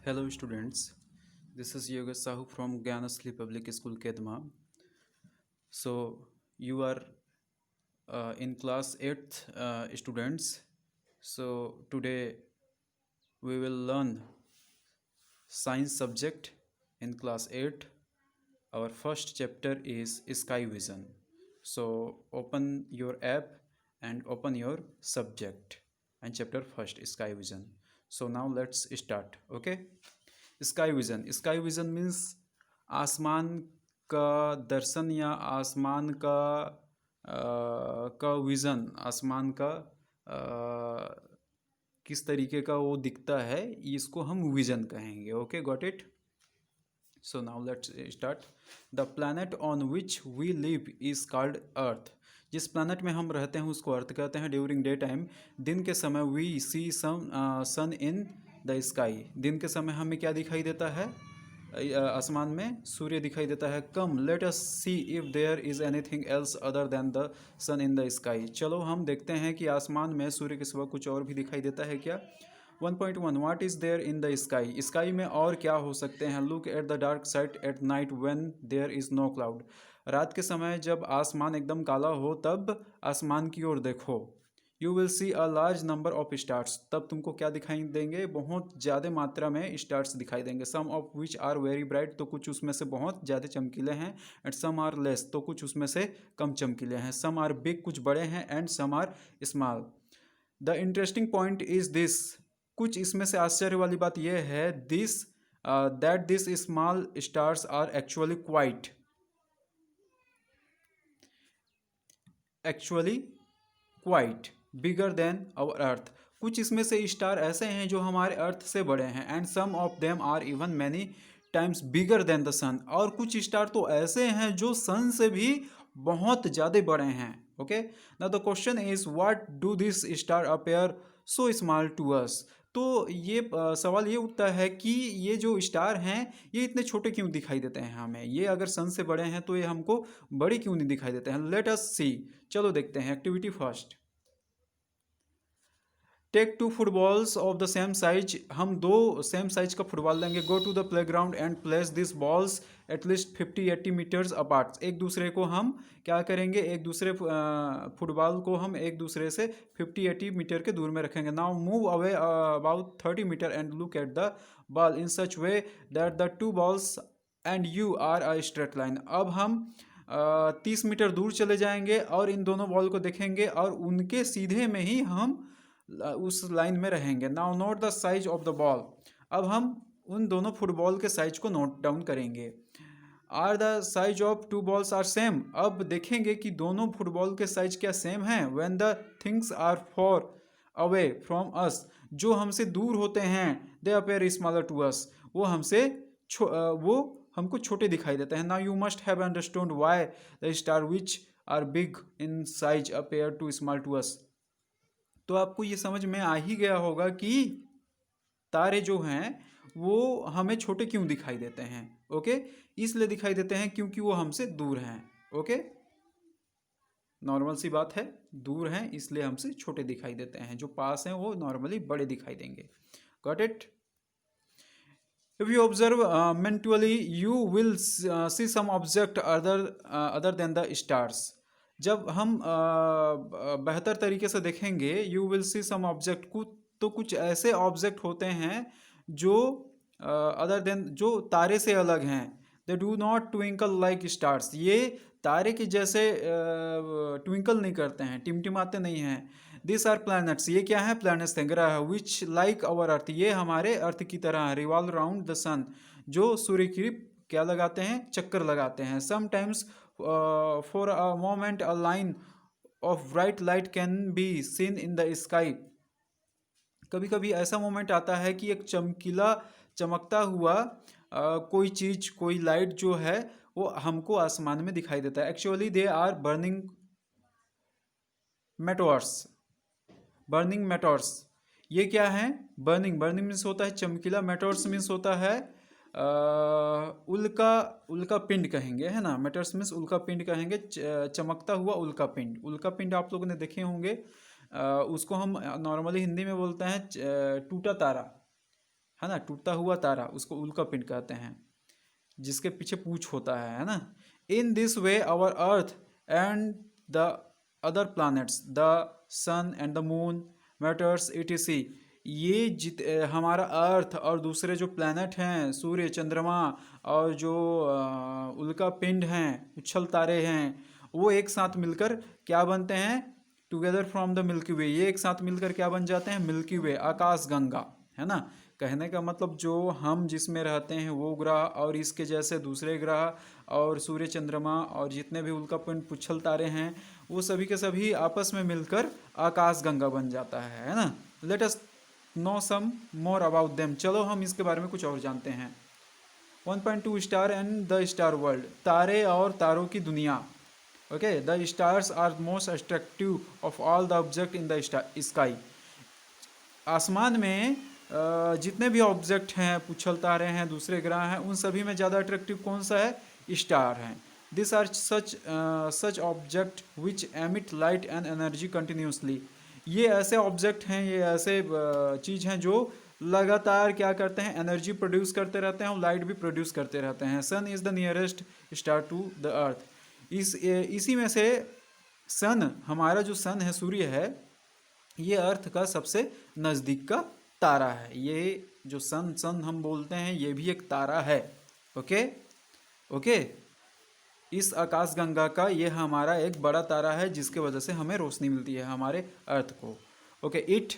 Hello students, this is Yoga Sahu from Gyanasli Public School Kedma. So you are in class 8th students. So today we will learn science subject in class 8. Our first chapter is Sky Vision. So open your app and open your subject and chapter first Sky Vision. So now let's start. Okay. Sky vision means आसमान का दर्शन या आसमान का vision, आसमान का किस तरीके का वो दिखता है, इसको हम विज़न कहेंगे. Okay, got it. So now let's start. The planet on which we live is called Earth. जिस प्लैनेट में हम रहते हैं उसको अर्थ कहते हैं. ड्यूरिंग डे टाइम, दिन के समय, we see sun in the sky. दिन के समय हमें क्या दिखाई देता है? आसमान में सूर्य दिखाई देता है. Come let us see if there is anything else other than the sun in the sky. चलो हम देखते हैं कि आसमान में सूर्य के सिवा कुछ और भी दिखाई देता है क्या. 1.1 what is there in the sky. Sky में और क्या हो सकते हैं? Look at the dark side at night when there is no cloud. रात के समय जब आसमान एकदम काला हो तब आसमान की ओर देखो. You will C a large number of stars. तब तुमको क्या दिखाई देंगे? बहुत ज़्यादा मात्रा में स्टार्स दिखाई देंगे. Some of which are very bright. तो कुछ उसमें से बहुत ज़्यादा चमकीले हैं. And some are less. तो कुछ उसमें से कम चमकीले हैं. Some are big. कुछ बड़े हैं. And some are small. The interesting point is this. कुछ इसमें से आश्चर्य वाली बात यह है this that this small stars are actually quite bigger than our earth. कुछ इसमें से स्टार ऐसे हैं जो हमारे अर्थ से बड़े हैं. And some of them are even many times bigger than the sun. और कुछ स्टार तो ऐसे हैं जो सन से भी बहुत ज़्यादा बड़े हैं. Okay, now the question is what do this star appear so small to us. तो ये सवाल ये उठता है कि ये जो स्टार हैं ये इतने छोटे क्यों दिखाई देते हैं हमें. ये अगर सन से बड़े हैं तो ये हमको बड़े क्यों नहीं दिखाई देते हैं. Let us see. चलो देखते हैं. Activity first. Take 2 footballs of the same size. हम दो सेम साइज का फुटबॉल लेंगे. Go to the playground and place this balls at least 50-80 metres apart. एक दूसरे को हम क्या करेंगे? एक दूसरे फुटबॉल को हम एक दूसरे से 50-80 मीटर के दूर में रखेंगे. Now move away about 30 metre and look at the ball in such way that the 2 balls and you are a straight line. अब हम 30 मीटर दूर चले जाएंगे और इन दोनों बॉल को देखेंगे और उनके सीधे में ही हम उस लाइन में रहेंगे. Now note the size of the ball. अब हम उन दोनों फुटबॉल के साइज को नोट डाउन करेंगे. Are the size of 2 balls are same. अब देखेंगे कि दोनों फुटबॉल के साइज क्या सेम हैं. When the things are far away from us. जो हमसे दूर होते हैं they appear smaller to us. वो हमको छोटे दिखाई देते हैं. Now you must have understood why the star which are big in size appear too small to us. तो आपको ये समझ में आ ही गया होगा कि तारे जो हैं वो हमें छोटे क्यों दिखाई देते हैं. ओके, इसलिए दिखाई देते हैं क्योंकि वो हमसे दूर हैं. ओके, नॉर्मल सी बात है. दूर हैं इसलिए हमसे छोटे दिखाई देते हैं. जो पास हैं वो नॉर्मली बड़े दिखाई देंगे. Got it. If you observe mentally, you will see some object other than the stars. जब हम बेहतर तरीके से देखेंगे you will see some object को, तो कुछ ऐसे ऑब्जेक्ट होते हैं जो अदर देन, जो तारे से अलग हैं. They do not twinkle like stars. ये तारे के जैसे ट्विंकल नहीं करते हैं, टिमटिमाते नहीं हैं. This are planets. ये क्या है? प्लैनेट्स हैं, ग्रह. Which like our earth. ये हमारे अर्थ की तरह रिवॉल्व अराउंड द सन. जो सूर्य की क्या लगाते हैं? चक्कर लगाते हैं. Sometimes for a moment a line of bright light can be seen in the sky. कभी कभी ऐसा मोमेंट आता है कि एक चमकता हुआ कोई चीज, कोई लाइट जो है वो हमको आसमान में दिखाई देता है. Actually they are burning meteors. ये क्या है? बर्निंग मीन्स होता है चमकीला. मेटोर्स मीन्स होता है उल्का पिंड कहेंगे, है ना. मेटोर्स मीन्स उल्का पिंड कहेंगे. चमकता हुआ उल्का पिंड आप लोगों ने देखे होंगे. उसको हम नॉर्मली हिंदी में बोलते हैं टूटा तारा, है ना, टूटता हुआ तारा, उसको उल्का पिंड कहते हैं, जिसके पीछे पूंछ होता है ना। In this way our earth and the other planets, the sun and the moon, matters etc, ये हमारा अर्थ और दूसरे जो प्लैनेट हैं, सूर्य, चंद्रमा और जो उल्का पिंड हैं, उछल तारे हैं, वो एक साथ मिलकर क्या बनते हैं, टुगेदर फ्रॉम द मिल्की वे, ये एक साथ मिलकर क्या बन जाते हैं, मिल्की वे, आकाश गंगा, है ना। कहने का मतलब जो हम जिसमें रहते हैं वो ग्रह और इसके जैसे दूसरे ग्रह और सूर्य, चंद्रमा और जितने भी उल्का पिंड, पुच्छल तारे हैं, वो सभी के सभी आपस में मिलकर आकाश गंगा बन जाता है ना। Let us know some more about them, चलो हम इसके बारे में कुछ और जानते हैं। 1.2 star and the star world, तारे और तारों की दुनिया। Okay, the stars are most attractive of all the object in the sky. आसमान में जितने भी ऑब्जेक्ट हैं, पुच्छल तारे हैं, दूसरे ग्रह हैं, उन सभी में ज़्यादा अट्रैक्टिव कौन सा है, स्टार हैं। This are such object which emit light and energy continuously. ये ऐसे ऑब्जेक्ट हैं, ये ऐसे चीज़ हैं जो लगातार क्या करते हैं, एनर्जी प्रोड्यूस करते रहते हैं और लाइट भी प्रोड्यूस करते रहते हैं। Sun is the nearest star to the earth. इसी में से सन, हमारा जो सन है, सूर्य है, ये अर्थ का सबसे नज़दीक का तारा है। ये जो सन हम बोलते हैं, ये भी एक तारा है। ओके ओके, इस आकाश गंगा का ये हमारा एक बड़ा तारा है, जिसके वजह से हमें रोशनी मिलती है हमारे अर्थ को। ओके, इट,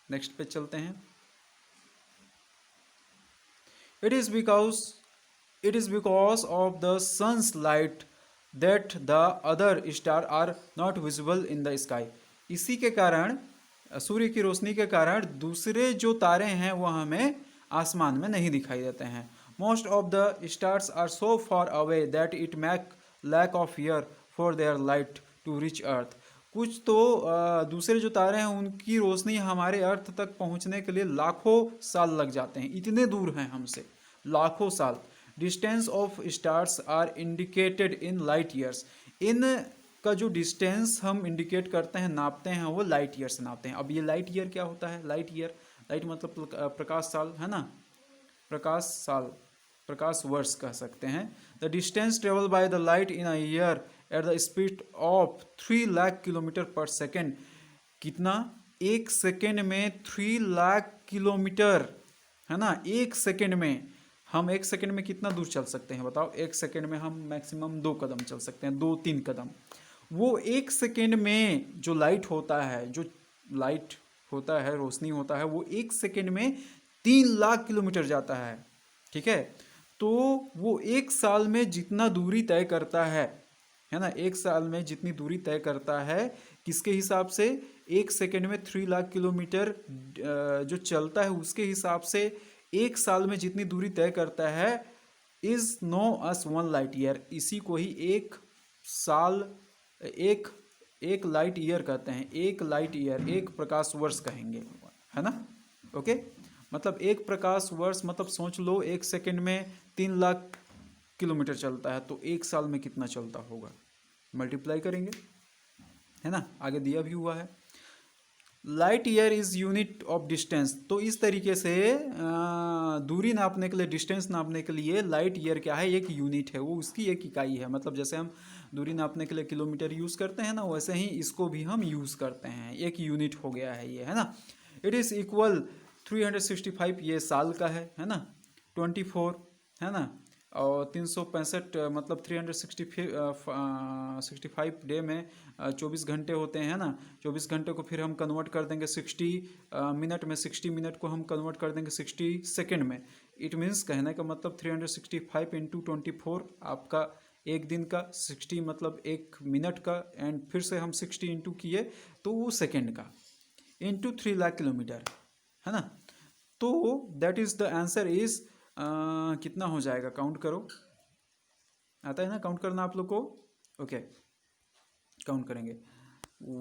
नेक्स्ट पे चलते हैं। It is because of the sun's light that the other star are not visible in the sky. इसी के कारण, सूर्य की रोशनी के कारण दूसरे जो तारे हैं वो हमें आसमान में नहीं दिखाई देते हैं। Most of the stars are so far away that it make lakh of year for their light to reach earth. कुछ तो दूसरे जो तारे हैं उनकी रोशनी हमारे अर्थ तक पहुंचने के लिए लाखों साल लग जाते हैं, इतने दूर हैं हमसे, लाखों साल। Distance of stars are indicated in light years. इन का जो डिस्टेंस हम इंडिकेट करते हैं, नापते हैं, वो लाइट ईयर से नापते हैं। अब ये लाइट ईयर क्या होता है, लाइट ईयर, लाइट मतलब प्रकाश साल, है ना, प्रकाश साल, प्रकाश वर्ष कह सकते हैं। The distance travel by the light in a year at the speed of 3 lakh kilometre पर सेकेंड। कितना, एक सेकेंड में 3 लाख किलोमीटर, है ना। एक सेकेंड में हम, एक सेकेंड में कितना दूर चल सकते हैं बताओ। एक सेकेंड में हम मैक्सिमम 2 कदम चल सकते हैं, 2-3 कदम। वो एक सेकेंड में जो लाइट होता है, जो लाइट होता है, रोशनी होता है, वो एक सेकेंड में 3 लाख किलोमीटर जाता है। ठीक है, तो वो एक साल में जितना दूरी तय करता है ना, एक साल में जितनी दूरी तय करता है, किसके हिसाब से, एक सेकेंड में 3 लाख किलोमीटर जो चलता है, उसके हिसाब से एक साल में जितनी दूरी तय करता है, is know us 1 light year. इसी को ही एक साल, एक लाइट ईयर कहते हैं। एक लाइट ईयर, एक प्रकाश वर्ष कहेंगे, है ना। ओके, मतलब एक प्रकाश वर्ष, मतलब सोच लो एक सेकंड में 3 लाख किलोमीटर चलता है, तो एक साल में कितना चलता होगा, मल्टीप्लाई करेंगे, है ना। आगे दिया भी हुआ है। Light year is unit of distance. तो इस तरीके से दूरी नापने के लिए, डिस्टेंस नापने के लिए लाइट ईयर क्या है, एक यूनिट है, वो उसकी एक इकाई है। मतलब जैसे हम दूरी नापने के लिए किलोमीटर यूज़ करते हैं ना, वैसे ही इसको भी हम यूज़ करते हैं, एक यूनिट हो गया है ये, है ना। इट इज़ इक्वल 365, ये साल का है ना। 24, है ना, और 365 मतलब 365 डे में 24 घंटे होते हैं ना। 24 घंटे को फिर हम कन्वर्ट कर देंगे 60 मिनट में, 60 मिनट को हम कन्वर्ट कर देंगे 60 सेकेंड में। इट मीन्स, कहने का मतलब 365 इंटू 24 आपका एक दिन का, 60 मतलब एक मिनट का, एंड फिर से हम 60 इंटू किए तो वो सेकेंड का, इंटू 3 लाख किलोमीटर, है ना। तो that is the answer is, कितना हो जाएगा, काउंट करो, आता है ना काउंट करना आप लोग को। ओके, काउंट करेंगे।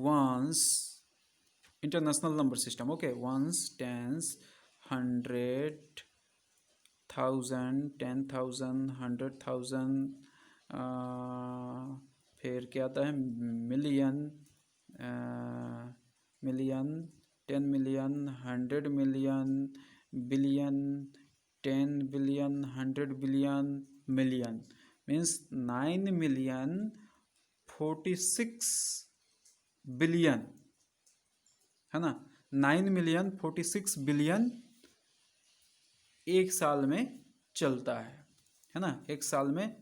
Ones, international number system, okay, ones, tens, 100, 1000, 10,000, 100,000, फिर क्या आता है, million, million, 10 million, 100 million, billion, 10 billion, 100 billion, million, means 9,046,000,000,000 है ना। 9,046,000,000,000 एक साल में चलता है ना। एक साल में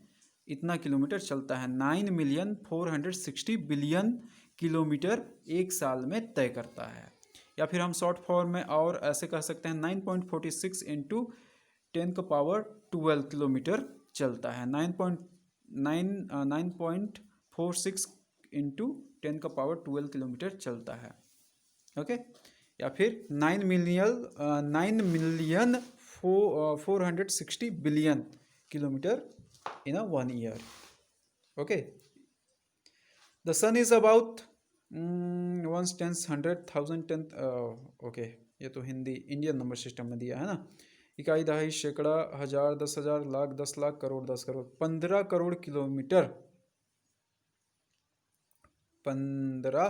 इतना किलोमीटर चलता है। 9,460,000,000,000 किलोमीटर एक साल में तय करता है। या फिर हम शॉर्ट फॉर्म में और ऐसे कह सकते हैं 9.46 इंटू 10 का पावर 12 किलोमीटर चलता है। 9.46 इंटू 10 का पावर 12 किलोमीटर चलता है। ओके। या फिर 9,460,000,000,000 kilometre in a 1 year. Okay. The sun is about 1 10 100 1000 10। Okay, ये तो हिंदी इंडियन नंबर सिस्टम में दिया है ना। इकाई, दहाई, सैकड़ा, हजार, 10,000, लाख, 10 लाख, करोड़, 10 करोड़। 15 करोड़ किलोमीटर। 15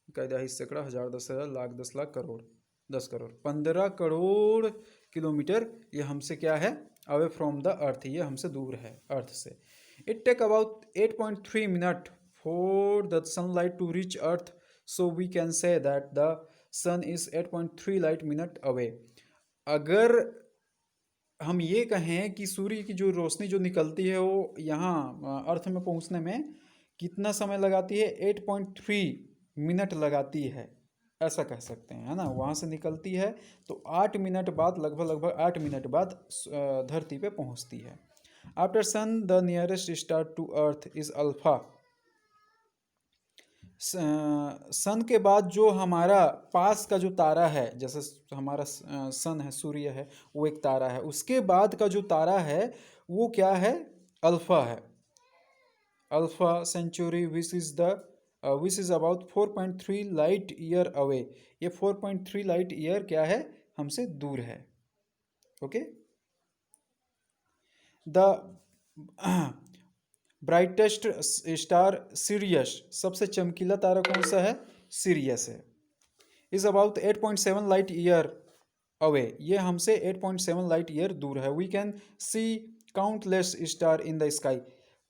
इकाई, दहाई, सैकड़ा, हजार, 10,000, लाख, 10 लाख, करोड़, 10 करोड़। 15 करोड़ किलोमीटर ये हमसे क्या है, अवे फ्रॉम द अर्थ, ये हमसे दूर है अर्थ से। It take about 8.3 minute for the sunlight to reach earth, so we can say that the sun is 8.3 light minute away. अगर हम ये कहें कि सूर्य की जो रोशनी जो निकलती है वो यहाँ अर्थ में पहुँचने में कितना समय लगाती है, 8.3 मिनट लगाती है, ऐसा कह सकते हैं, है ना। वहाँ से निकलती है तो 8 मिनट बाद, लगभग 8 मिनट बाद धरती पे पहुँचती है। After sun the nearest star to earth is alpha. Sun के बाद जो हमारा पास का जो तारा है, जैसे हमारा सन है, सूर्य है, वो एक तारा है। उसके बाद का जो तारा है वो क्या है, अल्फा है। Alpha Centauri which is about 4.3 light year away. ये 4.3 लाइट ईयर क्या है, हमसे दूर है। Okay. The brightest star Sirius, सबसे चमकीला तारा कौन सा है, सीरियस है। Is about 8.7 light year away, ये हमसे 8.7 लाइट ईयर दूर है। We can see countless star in the sky.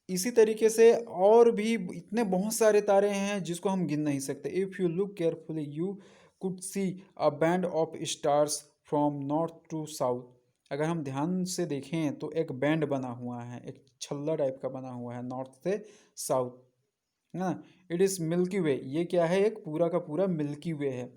इसी तरीके से और भी इतने बहुत सारे तारे हैं जिसको हम गिन नहीं सकते। If you look carefully you could see a band of stars from north to south. अगर हम ध्यान से देखें तो एक बैंड बना हुआ है, एक छल्ला टाइप का बना हुआ है नॉर्थ से साउथ, है ना। इट इज़ मिल्की वे, ये क्या है, एक पूरा का पूरा मिल्की वे है।